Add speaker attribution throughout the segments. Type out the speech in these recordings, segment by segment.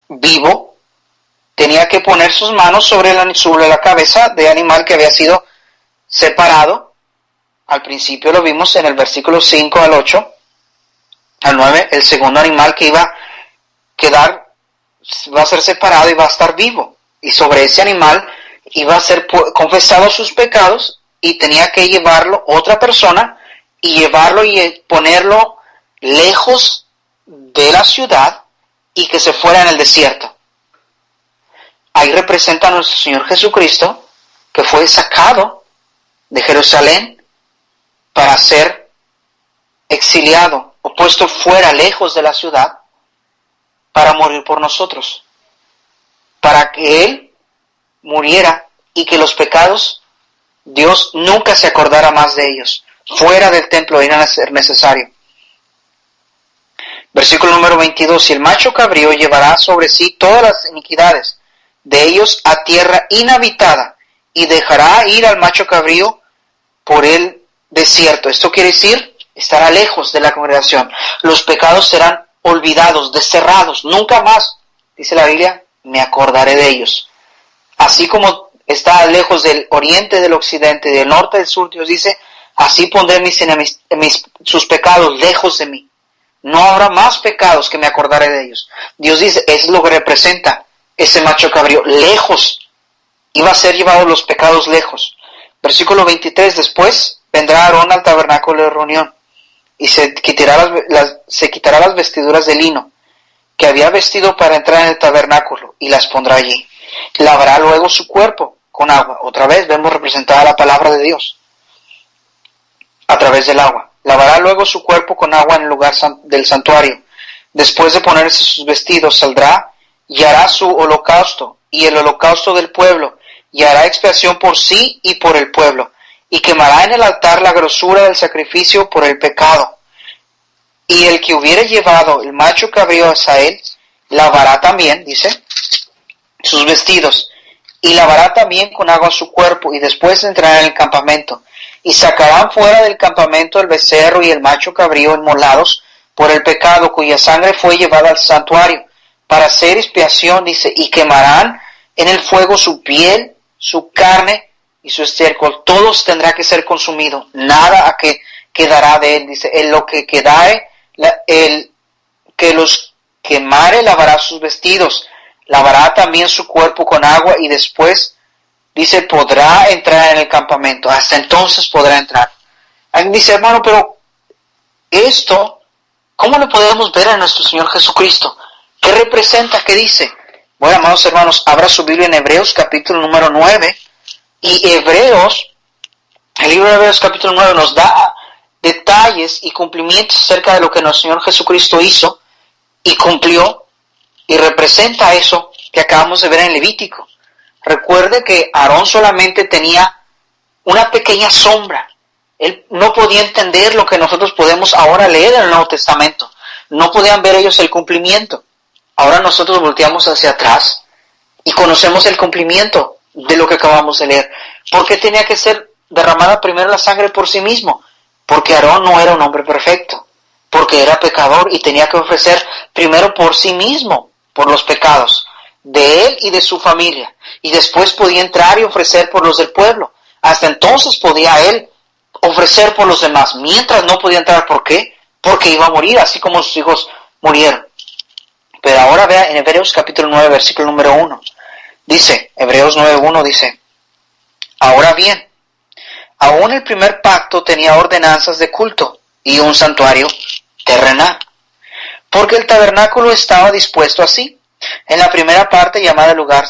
Speaker 1: vivo, tenía que poner sus manos sobre la cabeza del animal que había sido separado. Al principio lo vimos en el versículo 5 al 8, al 9, el segundo animal que iba a ser separado y va a estar vivo. Y sobre ese animal iba a ser confesado sus pecados y tenía que llevarlo otra persona y llevarlo y ponerlo lejos de la ciudad y que se fuera en el desierto. Ahí representa a nuestro Señor Jesucristo, que fue sacado de Jerusalén para ser exiliado o puesto fuera, lejos de la ciudad, para morir por nosotros, para que Él muriera y que los pecados, Dios nunca se acordara más de ellos. Fuera del templo iban a ser necesario. Versículo número 22, y el macho cabrío llevará sobre sí todas las iniquidades de ellos a tierra inhabitada, y dejará ir al macho cabrío por el desierto. Esto quiere decir, estará lejos de la congregación. Los pecados serán olvidados, desterrados, nunca más, dice la Biblia, me acordaré de ellos. Así como está lejos del oriente, del occidente, del norte, del sur, Dios dice, así pondré sus pecados lejos de mí. No habrá más pecados que me acordaré de ellos. Dios dice, es lo que representa ese macho cabrío, lejos. Iba a ser llevado los pecados lejos. Versículo 23, después vendrá Aarón al tabernáculo de reunión y se quitará las vestiduras de lino que había vestido para entrar en el tabernáculo y las pondrá allí. Lavará luego su cuerpo con agua. Otra vez vemos representada la palabra de Dios a través del agua. Lavará luego su cuerpo con agua en el lugar del santuario. Después de ponerse sus vestidos, saldrá y hará su holocausto y el holocausto del pueblo, y hará expiación por sí y por el pueblo, y quemará en el altar la grosura del sacrificio por el pecado. Y el que hubiere llevado el macho cabrío a él, lavará también, dice, sus vestidos, y lavará también con agua su cuerpo, y después entrará en el campamento. Y sacarán fuera del campamento el becerro y el macho cabrío inmolados por el pecado, cuya sangre fue llevada al santuario, para hacer expiación, dice, y quemarán en el fuego su piel, su carne y su estiércol. Todos tendrá que ser consumido, nada que quedará de él, dice, en lo que quedare, el que los quemare lavará sus vestidos, lavará también su cuerpo con agua y después, dice, podrá entrar en el campamento. Hasta entonces podrá entrar. Alguien dice, hermano, pero esto, ¿cómo lo podemos ver a nuestro Señor Jesucristo? ¿Qué representa? ¿Qué dice? Bueno, amados hermanos, abra su Biblia en Hebreos capítulo número 9. Y Hebreos, el libro de Hebreos capítulo 9 nos da detalles y cumplimientos acerca de lo que nuestro Señor Jesucristo hizo y cumplió, y representa eso que acabamos de ver en Levítico. Recuerde que Aarón solamente tenía una pequeña sombra. Él no podía entender lo que nosotros podemos ahora leer en el Nuevo Testamento. No podían ver ellos el cumplimiento. Ahora nosotros volteamos hacia atrás y conocemos el cumplimiento de lo que acabamos de leer. ¿Por qué tenía que ser derramada primero la sangre por sí mismo? Porque Aarón no era un hombre perfecto, porque era pecador y tenía que ofrecer primero por sí mismo, por los pecados de él y de su familia, y después podía entrar y ofrecer por los del pueblo. Hasta entonces podía él ofrecer por los demás, mientras no podía entrar. ¿Por qué? Porque iba a morir, así como sus hijos murieron. Pero ahora vea en Hebreos capítulo 9, versículo número 1. Dice, Hebreos 9:1 dice, ahora bien, aún el primer pacto tenía ordenanzas de culto y un santuario terrenal, porque el tabernáculo estaba dispuesto así. En la primera parte, llamada el lugar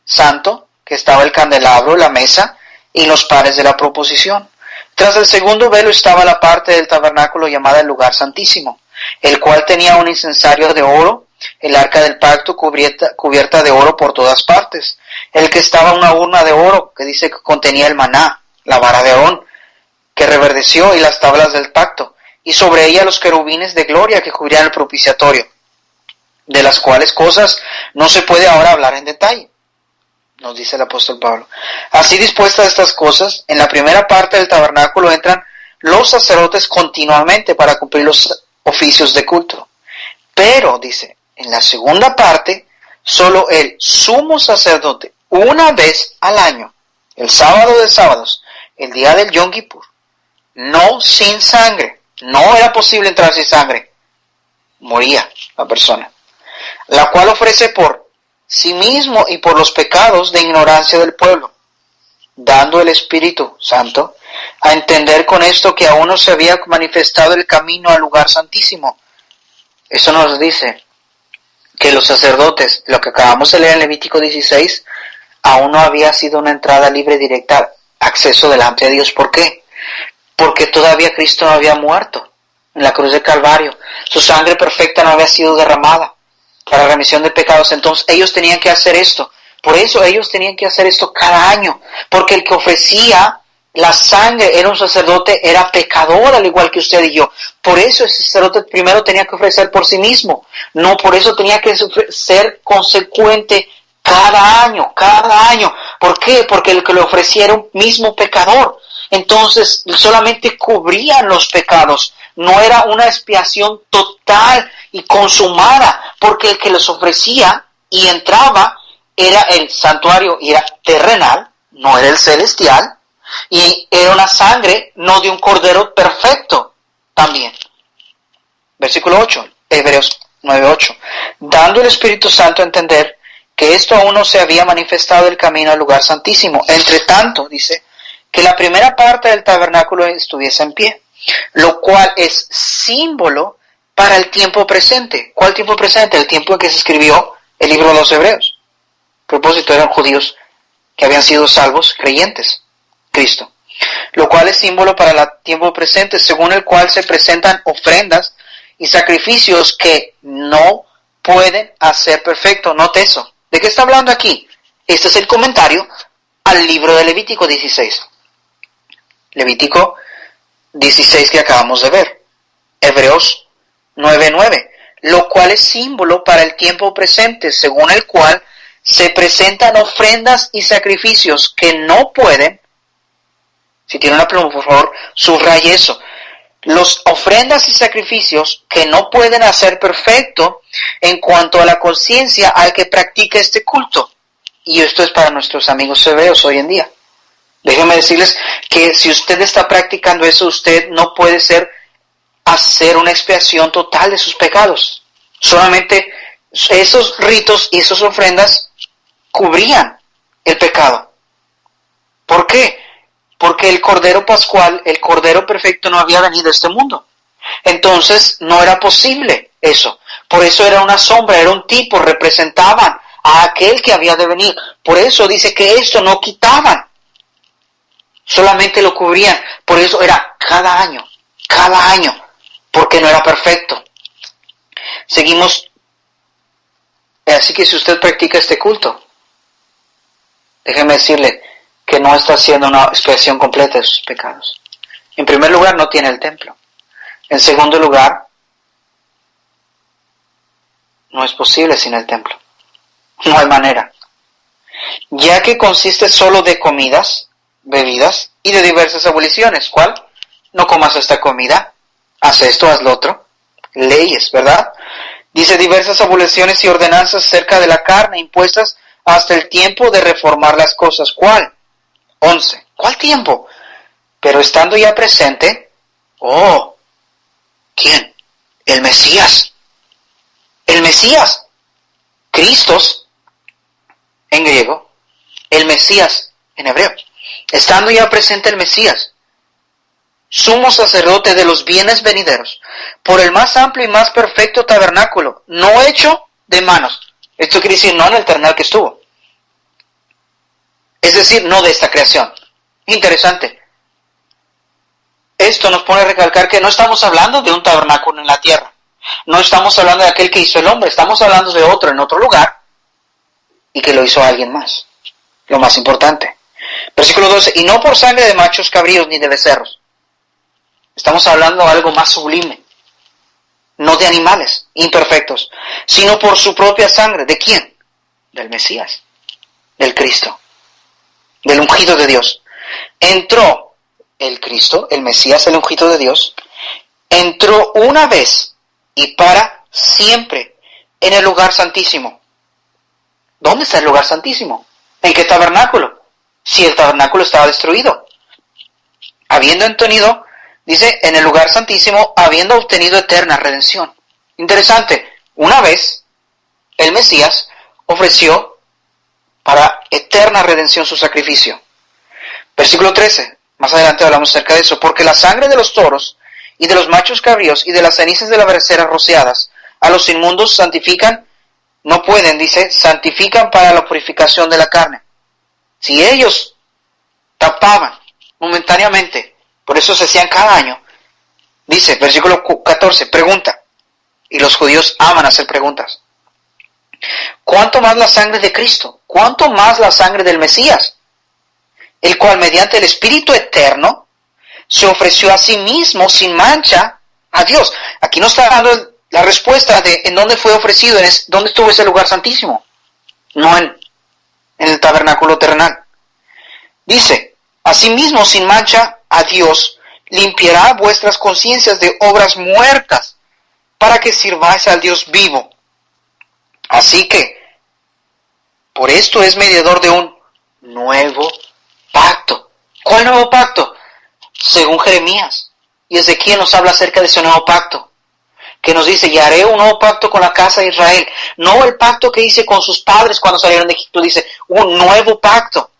Speaker 1: santo, que estaba el candelabro, la mesa y los panes de la proposición. Tras el segundo velo estaba la parte del tabernáculo llamada el lugar santísimo, el cual tenía un incensario de oro, el arca del pacto cubierta de oro por todas partes, el que estaba una urna de oro que dice que contenía el maná, la vara de Aarón, que reverdeció, y las tablas del pacto, y sobre ella los querubines de gloria que cubrían el propiciatorio, de las cuales cosas no se puede ahora hablar en detalle, nos dice el apóstol Pablo. Así dispuestas estas cosas, en la primera parte del tabernáculo entran los sacerdotes continuamente para cumplir los oficios de culto. Pero, dice, en la segunda parte solo el sumo sacerdote, una vez al año, el sábado de sábados, el día del Yom Kippur, no sin sangre. No era posible entrar sin sangre. Moría la persona. La cual ofrece por sí mismo y por los pecados de ignorancia del pueblo, dando el Espíritu Santo a entender con esto que aún no se había manifestado el camino al lugar santísimo. Eso nos dice que los sacerdotes, lo que acabamos de leer en Levítico 16, aún no había sido una entrada libre directa, acceso delante de Dios. ¿Por qué? Porque todavía Cristo no había muerto en la cruz del Calvario. Su sangre perfecta no había sido derramada para remisión de pecados. Entonces ellos tenían que hacer esto. Por eso ellos tenían que hacer esto cada año. Porque el que ofrecía la sangre era un sacerdote, era pecador al igual que usted y yo. Por eso ese sacerdote primero tenía que ofrecer por sí mismo. No, por eso tenía que ser consecuente cada año, cada año. ¿Por qué? Porque el que lo ofrecía era un mismo pecador. Entonces solamente cubrían los pecados. No era una expiación total y consumada, porque el que los ofrecía y entraba era el santuario, y era terrenal, no era el celestial, y era una sangre, no de un cordero perfecto también. Versículo 8, Hebreos 9:8. Dando el Espíritu Santo a entender que esto aún no se había manifestado el camino al lugar santísimo. Entre tanto, dice, que la primera parte del tabernáculo estuviese en pie, lo cual es símbolo para el tiempo presente. ¿Cuál tiempo presente? El tiempo en que se escribió el libro de los Hebreos. A propósito, eran judíos que habían sido salvos, creyentes, Cristo. Lo cual es símbolo para el tiempo presente, según el cual se presentan ofrendas y sacrificios que no pueden hacer perfecto. Note eso. ¿De qué está hablando aquí? Este es el comentario al libro de Levítico 16. Levítico 16 que acabamos de ver. Hebreos 9:9. Lo cual es símbolo para el tiempo presente, según el cual se presentan ofrendas y sacrificios que no pueden. Si tiene una pluma, por favor, subraye eso. Los ofrendas y sacrificios que no pueden hacer perfecto en cuanto a la conciencia al que practica este culto. Y esto es para nuestros amigos hebreos hoy en día. Déjenme decirles que si usted está practicando eso, usted no puede hacer una expiación total de sus pecados. Solamente esos ritos y esas ofrendas cubrían el pecado. ¿Por qué? Porque el Cordero Pascual, el Cordero Perfecto, no había venido a este mundo. Entonces no era posible eso. Por eso era una sombra, era un tipo, representaban a aquel que había de venir. Por eso dice que esto no quitaban, solamente lo cubrían. Por eso era cada año, porque no era perfecto. Seguimos. Así que si usted practica este culto, déjeme decirle que no está haciendo una expiación completa de sus pecados. En primer lugar, no tiene el templo. En segundo lugar, no es posible sin el templo. No hay manera. Ya que consiste solo de comidas, bebidas y de diversas aboliciones. ¿Cuál? No comas esta comida, haz esto, haz lo otro. Leyes, ¿verdad? Dice diversas aboliciones y ordenanzas acerca de la carne impuestas hasta el tiempo de reformar las cosas. ¿Cuál? 11. ¿Cuál tiempo? Pero estando ya presente, ¿quién? El Mesías. El Mesías. Cristos, en griego, el Mesías, en hebreo. Estando ya presente el Mesías, sumo sacerdote de los bienes venideros, por el más amplio y más perfecto tabernáculo, no hecho de manos. Esto quiere decir no en el terrenal que estuvo. Es decir, no de esta creación. Interesante. Esto nos pone a recalcar que no estamos hablando de un tabernáculo en la tierra. No estamos hablando de aquel que hizo el hombre. Estamos hablando de otro en otro lugar y que lo hizo alguien más. Lo más importante. Versículo 12. Y no por sangre de machos cabríos ni de becerros. Estamos hablando de algo más sublime. No de animales imperfectos, sino por su propia sangre. ¿De quién? Del Mesías. Del Cristo. Del ungido de Dios. Entró el Cristo, el Mesías, el ungido de Dios, entró una vez y para siempre en el lugar santísimo. ¿Dónde está el lugar santísimo? ¿En qué tabernáculo? Si el tabernáculo estaba destruido. Habiendo obtenido, dice, en el lugar santísimo, habiendo obtenido eterna redención. Interesante, una vez el Mesías ofreció para eterna redención su sacrificio. Versículo 13, más adelante hablamos acerca de eso. Porque la sangre de los toros y de los machos cabríos y de las cenizas de las breceras rociadas a los inmundos santifican, no pueden, dice, santifican para la purificación de la carne. Si ellos tapaban momentáneamente, por eso se hacían cada año, dice, versículo 14, pregunta, y los judíos aman hacer preguntas. ¿Cuánto más la sangre de Cristo? ¿Cuánto más la sangre del Mesías? El cual mediante el Espíritu eterno se ofreció a sí mismo sin mancha a Dios. Aquí no está dando la respuesta de en dónde fue ofrecido, dónde estuvo ese lugar santísimo. No en el tabernáculo terrenal. Dice, asimismo sin mancha a Dios, limpiará vuestras conciencias de obras muertas, para que sirváis al Dios vivo. Así que, por esto es mediador de un nuevo pacto. ¿Cuál nuevo pacto? Según Jeremías y Ezequiel nos habla acerca de ese nuevo pacto, que nos dice, y haré un nuevo pacto con la casa de Israel. No el pacto que hice con sus padres cuando salieron de Egipto, dice, un nuevo pacto.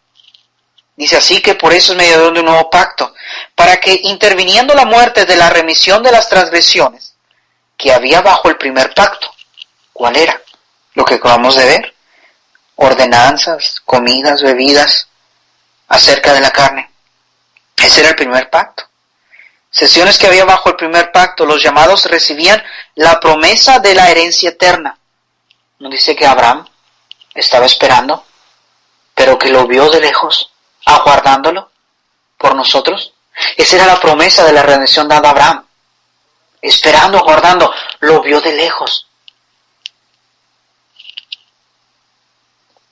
Speaker 1: Dice así que por eso es mediador de un nuevo pacto, para que interviniendo la muerte de la remisión de las transgresiones que había bajo el primer pacto, ¿cuál era? Lo que acabamos de ver, ordenanzas, comidas, bebidas, acerca de la carne. Ese era el primer pacto. Sesiones que había bajo el primer pacto, los llamados recibían la promesa de la herencia eterna. ¿No dice que Abraham estaba esperando, pero que lo vio de lejos, aguardándolo por nosotros? Esa era la promesa de la redención dada a Abraham. Esperando, aguardando, lo vio de lejos.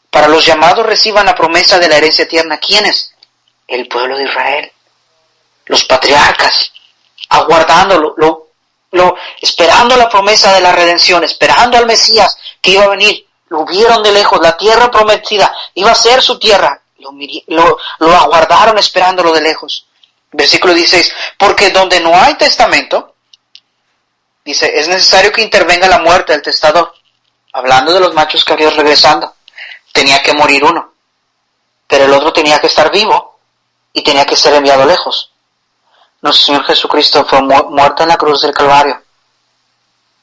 Speaker 1: Para los llamados reciban la promesa de la herencia eterna. ¿Quiénes? El pueblo de Israel. Los patriarcas, aguardándolo, esperando la promesa de la redención, esperando al Mesías que iba a venir. Lo vieron de lejos, la tierra prometida iba a ser su tierra. Lo aguardaron esperándolo de lejos. Versículo 16, porque donde no hay testamento, dice, es necesario que intervenga la muerte del testador. Hablando de los machos cabríos regresando. Tenía que morir uno, pero el otro tenía que estar vivo y tenía que ser enviado lejos. Nuestro Señor Jesucristo fue muerto en la cruz del Calvario,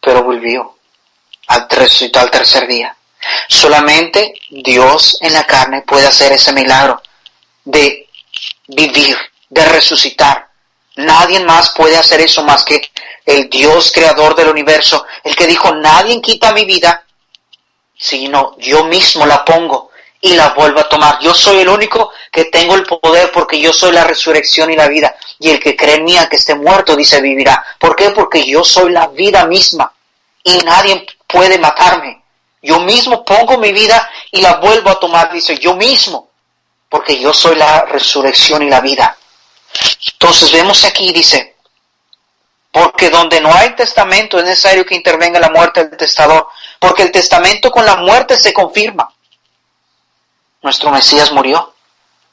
Speaker 1: pero volvió, resucitó al tercer día. Solamente Dios en la carne puede hacer ese milagro de vivir, de resucitar. Nadie más puede hacer eso más que el Dios creador del universo, el que dijo, nadie quita mi vida, sino yo mismo la pongo y la vuelvo a tomar. Yo soy el único que tengo el poder porque yo soy la resurrección y la vida. Y el que cree en mí, que esté muerto, dice, vivirá. ¿Por qué? Porque yo soy la vida misma y nadie puede matarme. Yo mismo pongo mi vida y la vuelvo a tomar, dice, yo mismo, porque yo soy la resurrección y la vida. Entonces vemos aquí, dice, porque donde no hay testamento es necesario que intervenga la muerte del testador, porque el testamento con la muerte se confirma. Nuestro Mesías murió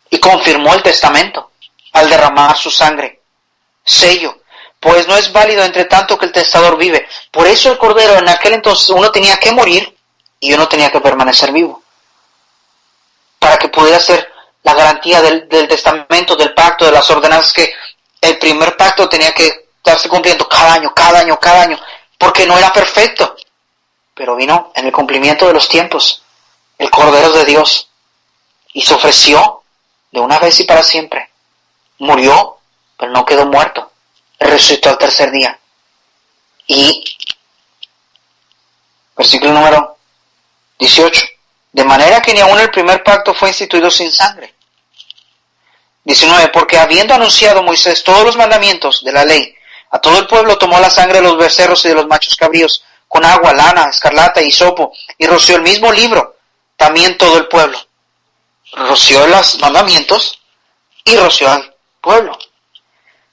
Speaker 1: y confirmó el testamento al derramar su sangre. Sello, pues no es válido entre tanto que el testador vive. Por eso el Cordero en aquel entonces uno tenía que morir y uno tenía que permanecer vivo, para que pudiera ser la garantía del testamento, del pacto, de las ordenanzas, que el primer pacto tenía que estarse cumpliendo cada año, porque no era perfecto. Pero vino en el cumplimiento de los tiempos el Cordero de Dios y se ofreció de una vez y para siempre. Murió, pero no quedó muerto. Resucitó al tercer día. Y versículo número 18. De manera que ni aun el primer pacto fue instituido sin sangre. 19. Porque habiendo anunciado Moisés todos los mandamientos de la ley, a todo el pueblo tomó la sangre de los becerros y de los machos cabríos, con agua, lana, escarlata y hisopo, y roció el mismo libro, también todo el pueblo. Roció los mandamientos y roció al pueblo,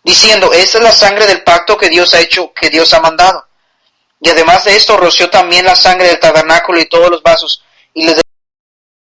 Speaker 1: diciendo, esta es la sangre del pacto que Dios ha hecho, que Dios ha mandado. Y además de esto, roció también la sangre del tabernáculo y todos los vasos, y les